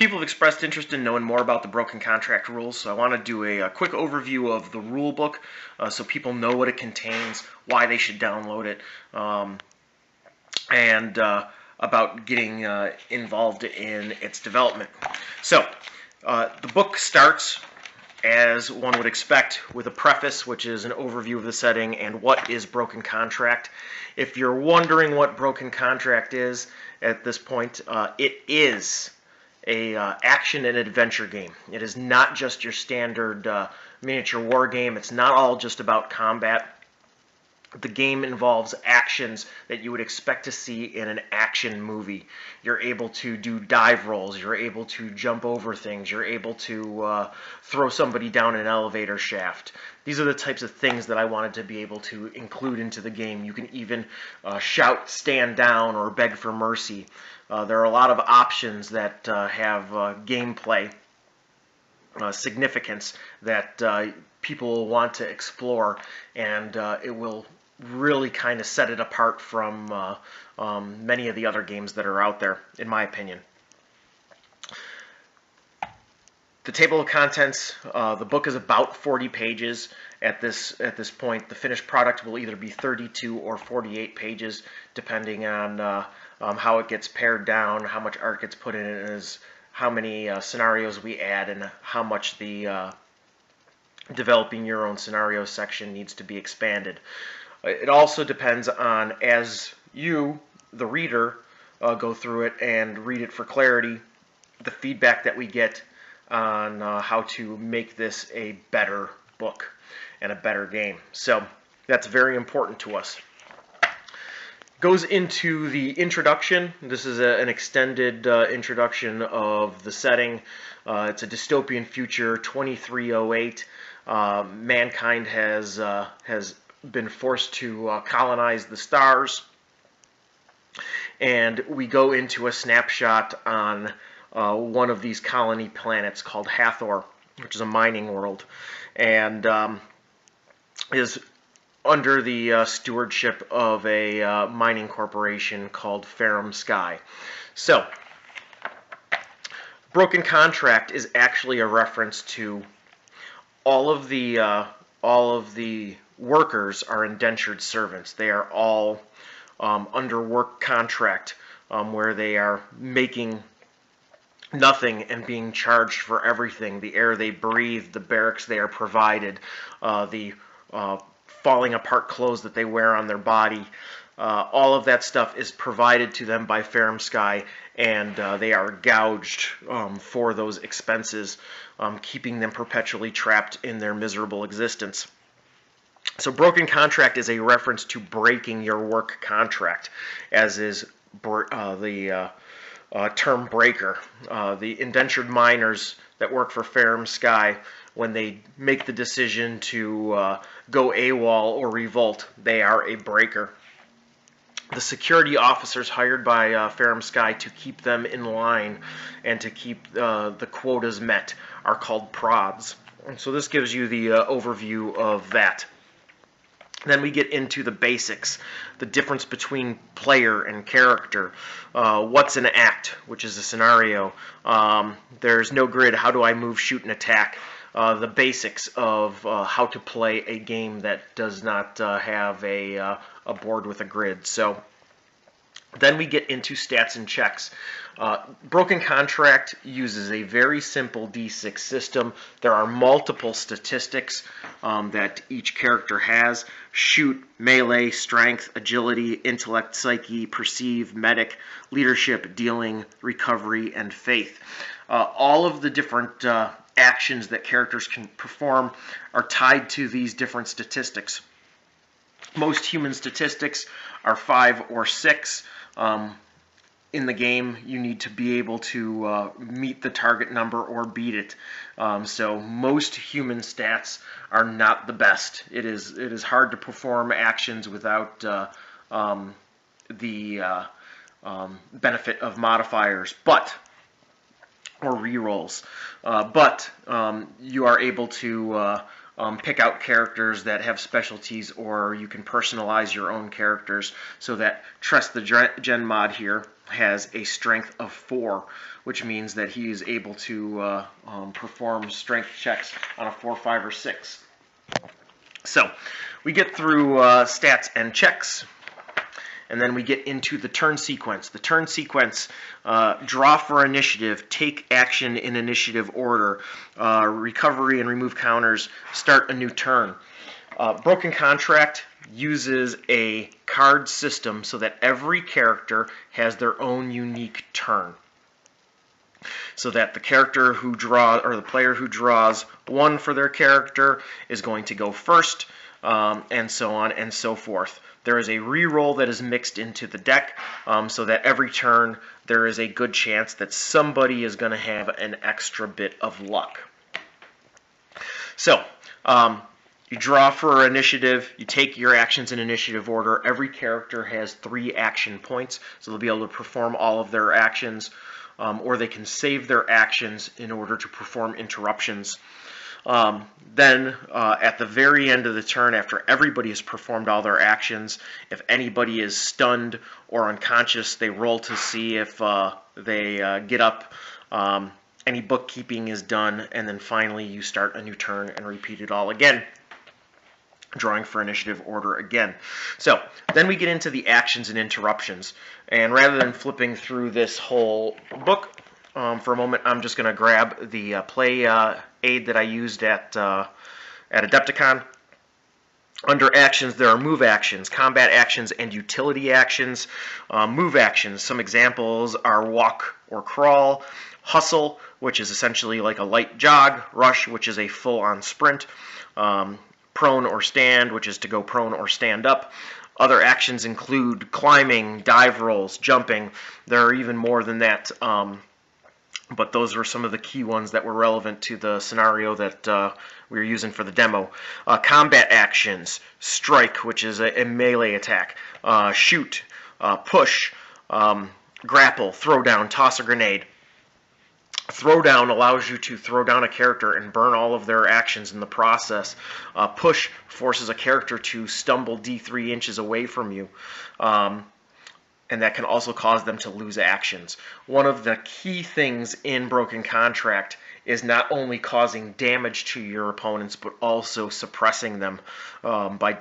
People have expressed interest in knowing more about the broken contract rules, so I want to do a quick overview of the rule book so people know what it contains, why they should download it, and about getting involved in its development. So, the book starts, as one would expect, with a preface, which is an overview of the setting and what is broken contract. If you're wondering what broken contract is at this point, it is a action and adventure game. It is not just your standard miniature war game. It's not all just about combat. The game involves actions that you would expect to see in an action movie. You're able to do dive rolls, you're able to jump over things, you're able to throw somebody down an elevator shaft. These are the types of things that I wanted to be able to include into the game. You can even shout, stand down, or beg for mercy. There are a lot of options that have gameplay significance that people will want to explore, and it will really kind of set it apart from many of the other games that are out there, in my opinion. The table of contents, the book is about 40 pages at this point. The finished product will either be 32 or 48 pages, depending on how it gets pared down, how much art gets put in it, how many scenarios we add, and how much the developing your own scenario section needs to be expanded. It also depends on, as you, the reader, go through it and read it for clarity, the feedback that we get on how to make this a better book and a better game. So that's very important to us. Goes into the introduction. This is an extended introduction of the setting. It's a dystopian future, 2308. Mankind has been forced to colonize the stars, and we go into a snapshot on one of these colony planets called Hathor, which is a mining world, and is under the stewardship of a mining corporation called Ferrum Sky. So, broken contract is actually a reference to all of the workers are indentured servants. They are all under work contract, where they are making nothing and being charged for everything. The air they breathe, the barracks they are provided, the falling apart clothes that they wear on their body, all of that stuff is provided to them by Ferrum Sky, and they are gouged for those expenses, keeping them perpetually trapped in their miserable existence. So broken contract is a reference to breaking your work contract, as is the term breaker. The indentured miners that work for Ferrum Sky, when they make the decision to go AWOL or revolt, they are a breaker. The security officers hired by Ferrum Sky to keep them in line and to keep the quotas met are called prods. And so this gives you the overview of that. Then we get into the basics, the difference between player and character, what's an act, which is a scenario, there's no grid, how do I move, shoot, and attack, the basics of how to play a game that does not have a board with a grid. So then we get into stats and checks. Broken Contract uses a very simple D6 system. There are multiple statistics that each character has: shoot, melee, strength, agility, intellect, psyche, perceive, medic, leadership, dealing, recovery, and faith. All of the different actions that characters can perform are tied to these different statistics. Most human statistics are 5 or 6. In the game, you need to be able to meet the target number or beat it. So most human stats are not the best. It is hard to perform actions without the benefit of modifiers, or rerolls. But you are able to pick out characters that have specialties, or you can personalize your own characters, so that Trust the Gen mod here has a strength of 4, which means that he is able to perform strength checks on a 4, 5, or 6. So we get through stats and checks, and then we get into the turn sequence. The turn sequence: draw for initiative, take action in initiative order, recovery and remove counters, start a new turn. Broken Contract uses a card system so that every character has their own unique turn. So that the character who draws, or the player who draws 1 for their character, is going to go first, and so on and so forth. There is a reroll that is mixed into the deck, so that every turn there is a good chance that somebody is going to have an extra bit of luck. So, you draw for initiative, you take your actions in initiative order. Every character has 3 action points, so they'll be able to perform all of their actions, or they can save their actions in order to perform interruptions. Then, at the very end of the turn, after everybody has performed all their actions, if anybody is stunned or unconscious, they roll to see if they get up. Any bookkeeping is done, and then finally you start a new turn and repeat it all again, drawing for initiative order again. So then we get into the actions and interruptions, and rather than flipping through this whole book for a moment, I'm just going to grab the play aid that I used at Adepticon. Under actions, there are move actions, combat actions, and utility actions. Move actions, some examples are walk or crawl, hustle, which is essentially like a light jog, rush, which is a full-on sprint, prone or stand, which is to go prone or stand up. Other actions include climbing, dive rolls, jumping. There are even more than that, but those were some of the key ones that were relevant to the scenario that we were using for the demo. Combat actions: strike, which is a melee attack, shoot, push, grapple, throw down, toss a grenade. Throwdown allows you to throw down a character and burn all of their actions in the process. Push forces a character to stumble D3 inches away from you, and that can also cause them to lose actions. One of the key things in Broken Contract is not only causing damage to your opponents, but also suppressing them by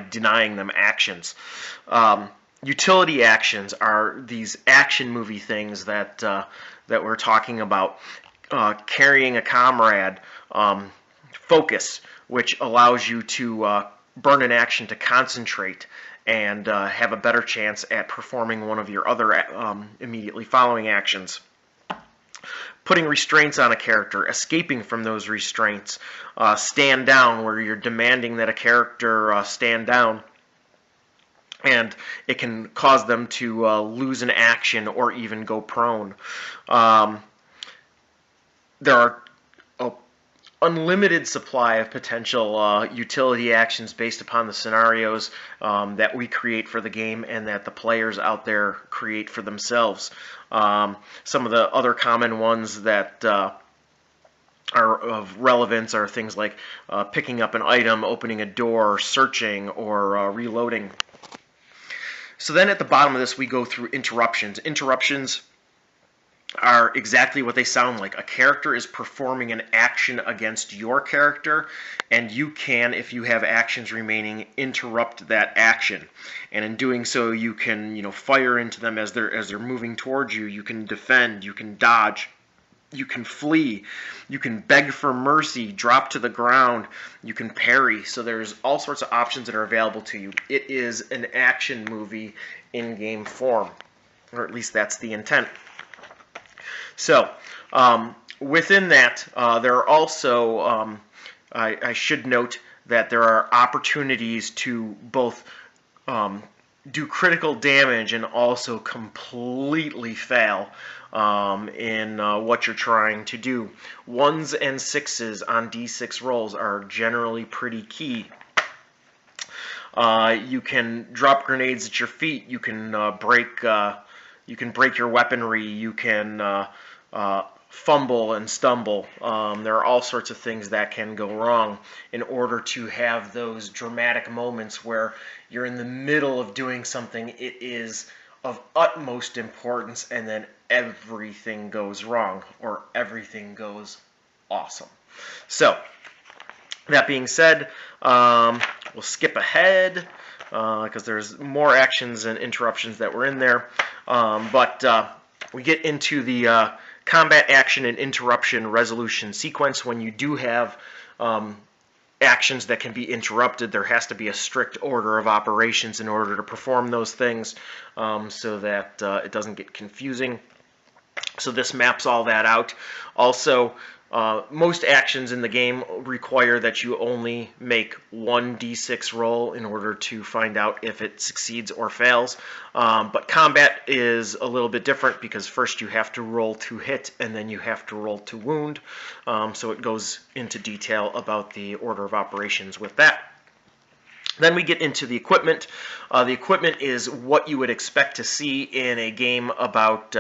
denying them actions. Utility actions are these action movie things that we're talking about. Carrying a comrade, focus, which allows you to burn an action to concentrate and have a better chance at performing one of your other immediately following actions. Putting restraints on a character, escaping from those restraints. Stand down, where you're demanding that a character stand down, and it can cause them to lose an action or even go prone. There are an unlimited supply of potential utility actions based upon the scenarios that we create for the game and that the players out there create for themselves. Some of the other common ones that are of relevance are things like picking up an item, opening a door, searching, or reloading. So then at the bottom of this, we go through interruptions. Interruptions are exactly what they sound like. A character is performing an action against your character, and you can, if you have actions remaining, interrupt that action. And in doing so, you can, fire into them as they're moving towards you. You can defend. You can dodge. You can flee, you can beg for mercy, drop to the ground, you can parry. So there's all sorts of options that are available to you. It is an action movie in game form, or at least that's the intent. So within that, there are also, I should note that there are opportunities to both do critical damage and also completely fail in what you're trying to do. 1s and 6s on D6 rolls are generally pretty key. You can drop grenades at your feet. You can break your weaponry. You can fumble and stumble. There are all sorts of things that can go wrong in order to have those dramatic moments where you're in the middle of doing something. It is of utmost importance, and then everything goes wrong or everything goes awesome. So, that being said, we'll skip ahead because there's more actions and interruptions that were in there. But we get into the combat action and interruption resolution sequence. When you do have actions that can be interrupted, there has to be a strict order of operations in order to perform those things, so that it doesn't get confusing. So this maps all that out. Also, most actions in the game require that you only make one d6 roll in order to find out if it succeeds or fails. But combat is a little bit different because first you have to roll to hit and then you have to roll to wound. So it goes into detail about the order of operations with that. Then we get into the equipment. The equipment is what you would expect to see in a game about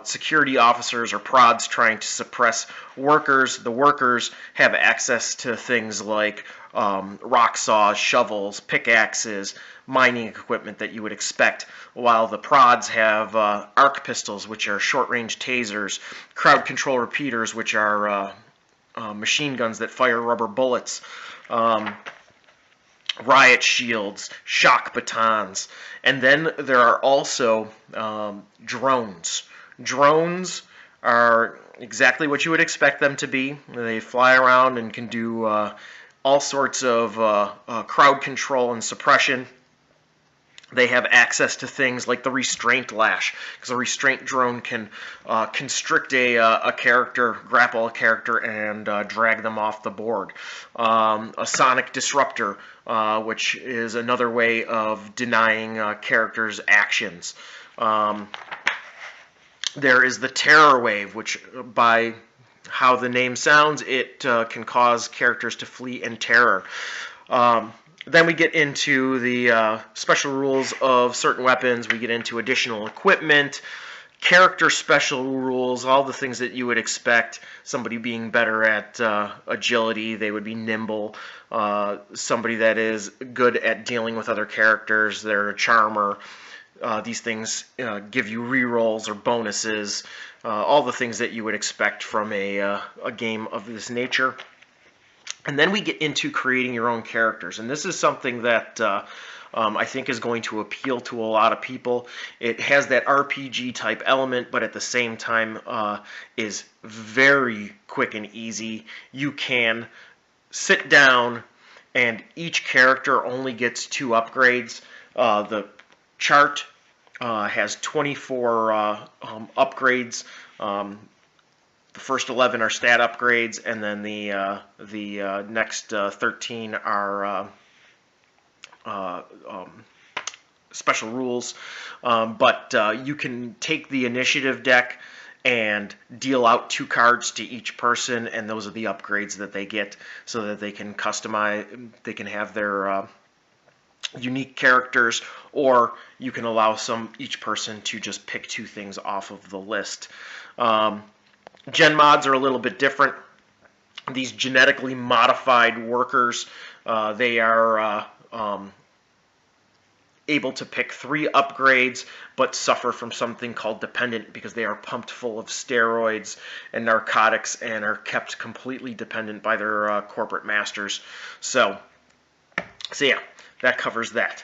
security officers or prods trying to suppress workers. The workers have access to things like rock saws, shovels, pickaxes, mining equipment that you would expect, while the prods have arc pistols, which are short-range tasers, crowd control repeaters, which are machine guns that fire rubber bullets, riot shields, shock batons, and then there are also drones. Drones are exactly what you would expect them to be. They fly around and can do all sorts of crowd control and suppression. They have access to things like the restraint lash, because a restraint drone can constrict a character, grapple a character, and drag them off the board. A sonic disruptor, which is another way of denying characters' actions. There is the terror wave, which by how the name sounds, it can cause characters to flee in terror. Then we get into the special rules of certain weapons. We get into additional equipment, character special rules, all the things that you would expect. Somebody being better at agility, they would be nimble. Somebody that is good at dealing with other characters, they're a charmer. These things give you rerolls or bonuses, all the things that you would expect from a game of this nature. And then we get into creating your own characters, and this is something that I think is going to appeal to a lot of people. It has that RPG type element, but at the same time is very quick and easy. You can sit down, and each character only gets 2 upgrades. The chart has 24 upgrades. The first 11 are stat upgrades, and then the next 13 are special rules. But you can take the initiative deck and deal out 2 cards to each person, and those are the upgrades that they get, so that they can customize. They can have their unique characters, or you can allow each person to just pick 2 things off of the list. Gen mods are a little bit different. These genetically modified workers, they are able to pick 3 upgrades, but suffer from something called dependent, because they are pumped full of steroids and narcotics and are kept completely dependent by their corporate masters. So yeah, that covers that.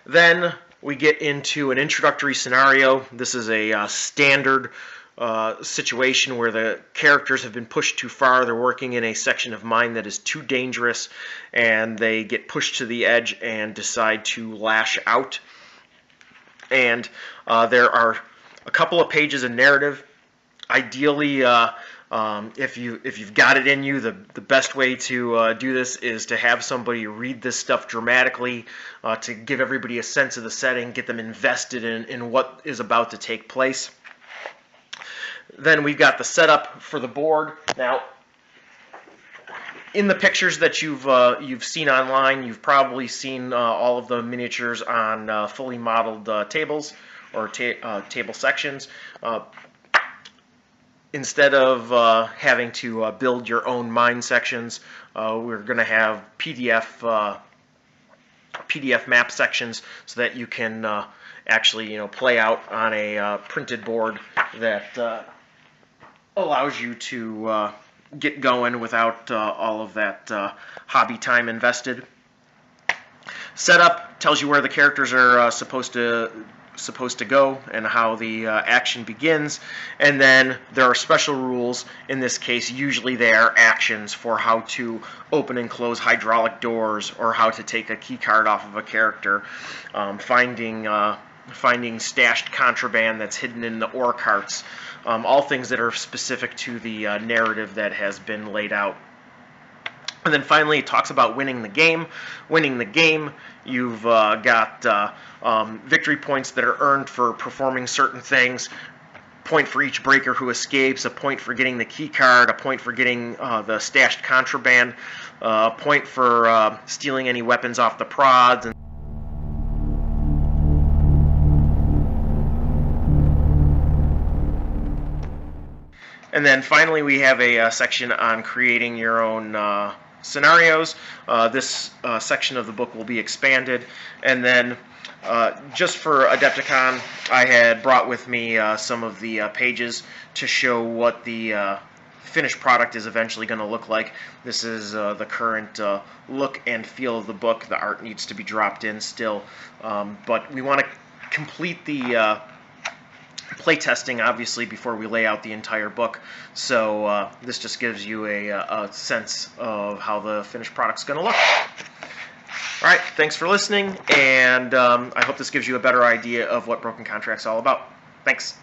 Then we get into an introductory scenario. This is a standard situation where the characters have been pushed too far. They're working in a section of mine that is too dangerous, and they get pushed to the edge and decide to lash out. And there are a couple of pages of narrative. Ideally, if you've got it in you, the best way to do this is to have somebody read this stuff dramatically, to give everybody a sense of the setting, get them invested in what is about to take place. Then we've got the setup for the board. Now, in the pictures that you've seen online, you've probably seen all of the miniatures on fully modeled tables or table sections. instead of having to build your own mine sections, we're going to have PDF map sections so that you can actually play out on a printed board that allows you to get going without all of that hobby time invested. Setup tells you where the characters are supposed to go and how the action begins, and then there are special rules. In this case, usually they are actions for how to open and close hydraulic doors, or how to take a key card off of a character, finding stashed contraband that's hidden in the ore carts, all things that are specific to the narrative that has been laid out. And then finally, it talks about winning the game. Winning the game, you've got victory points that are earned for performing certain things. Point for each breaker who escapes, a point for getting the key card, a point for getting the stashed contraband, a point for stealing any weapons off the prods. And then finally, we have a section on creating your own scenarios. This section of the book will be expanded. And then just for Adepticon, I had brought with me some of the pages to show what the finished product is eventually going to look like. This is the current look and feel of the book. The art needs to be dropped in still, but we want to complete the playtesting, obviously, before we lay out the entire book. So this just gives you a sense of how the finished product's going to look. All right, thanks for listening, and I hope this gives you a better idea of what Broken Contract's all about. Thanks.